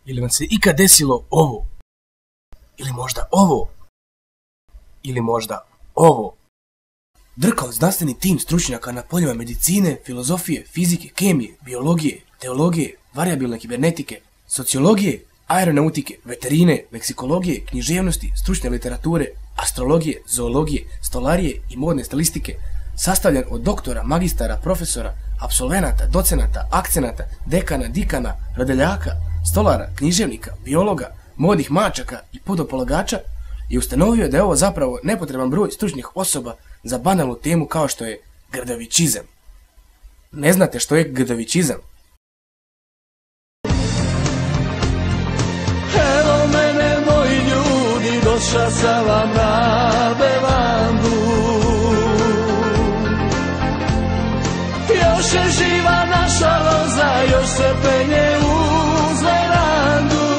Ili vam se ikad desilo ovo? Ili možda ovo? Ili možda ovo? Drkao znanstveni tim stručnjaka na poljima medicine, filozofije, fizike, kemije, biologije, teologije, varijabilne kibernetike, sociologije, aeronautike, veterine, leksikologije, književnosti, stručne literature, astrologije, zoologije, stolarije i modne stilistike, sastavljen od doktora, magistara, profesora, apsolvenata, docenata, akcenata, dekana, dikana, radeljaka, stolara, književnika, biologa, modnih mačaka i podopolagača, i ustanovio da je ovo zapravo nepotreban broj stručnih osoba za banalnu temu kao što je grdovićizam. Ne znate što je grdovićizam? Evo mene, moji ljudi, došla sam vam na bevandu. Još je živa naša loza, još se penje uz verandu.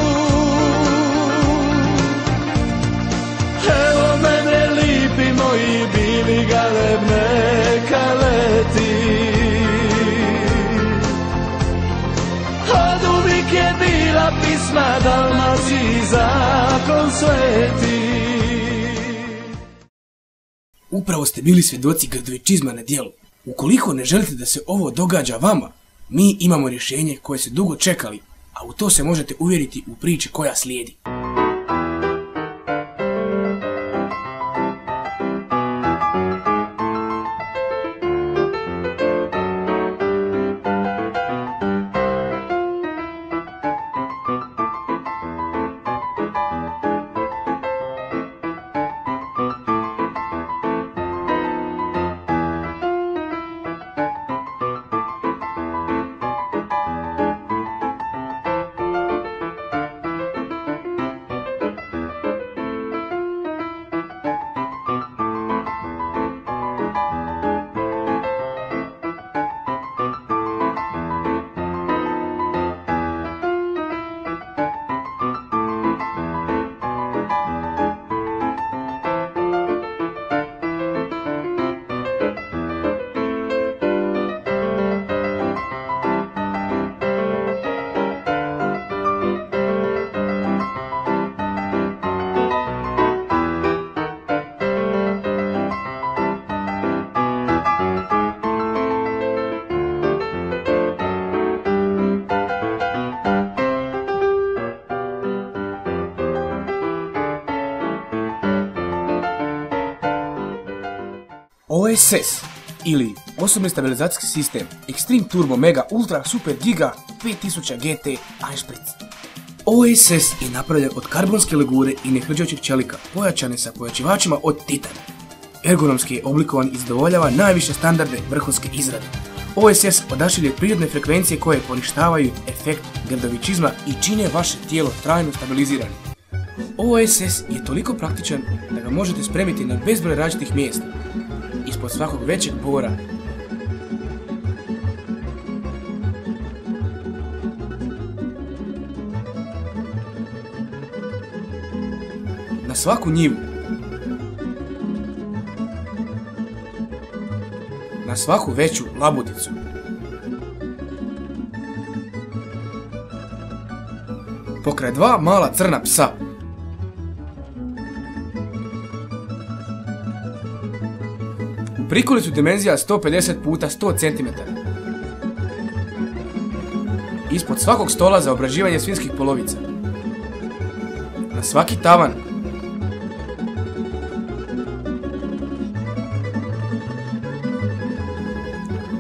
Evo mene, lipi moji, bili galeb neka leti. Od uvijek je bila pisma Dalmaciji zakon sveti. Upravo ste bili svjedoci grdovićizma na djelu. Ukoliko ne želite da se ovo događa vama, mi imamo rješenje koje ste dugo čekali, a u to se možete uvjeriti u priči koja slijedi. OSS ili osobni stabilizacijski sistem Extreme Turbo Mega Ultra Super Giga 5000 GT Einspritz. OSS je napravljen od karbonske legure i nehrđajućih čelika pojačane sa pojačivačima od titana. Ergonomski je oblikovan i zadovoljava najviše standarde vrhunske izrade. OSS odašilje prirodne frekvencije koje poništavaju efekt grdovićizma i čine vaše tijelo trajno stabilizirano. OSS je toliko praktičan da ga možete spremiti na bezbroj različitih mjesta, ispod svakog većeg bora, na svaku njivu, na svaku veću labudicu, pokraj dva mala crna psa, u prikolicu dimenzija 150 x 100 cm, ispod svakog stola za obrađivanje svinjskih polovica, na svaki tavan,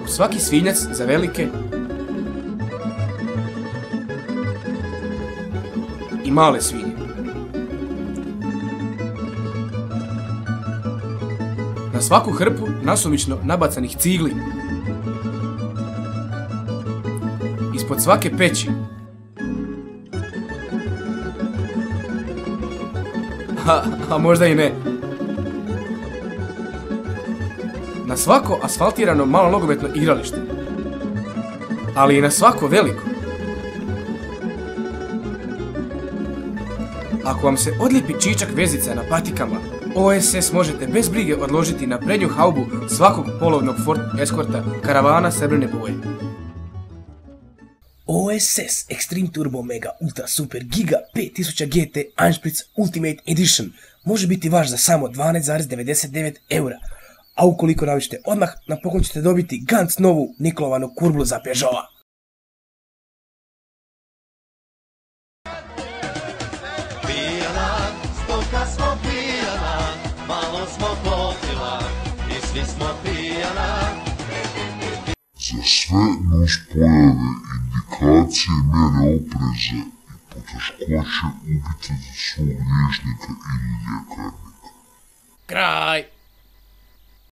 u svaki svinjac za velike i male svinje, na svaku hrpu nasumično nabacanih cigli, ispod svake peći, a možda i ne, na svako asfaltirano malo nogometno igralište, ali i na svako veliko. Ako vam se odlijepi čičak vezica na patikama, OSS možete bez brige odložiti na prednju haubu svakog polovnog Ford Escorta karavana srebrne boje. OSS Extreme Turbo Mega Ultra Super Giga 5000 GT Einspritz Ultimate Edition može biti vaš za samo 12,99 eura. A ukoliko navičite odmah, na poklon ćete dobiti Ganz novu niklovanu kurblu za Peugeota. Pijana, stoka smo pijana, malo smo popila i svi smo pijana. Za sve nuspojave, indikacije i mjere opreza i poteškoće ubite za svog liječnika ili ljekarnika. Kraj!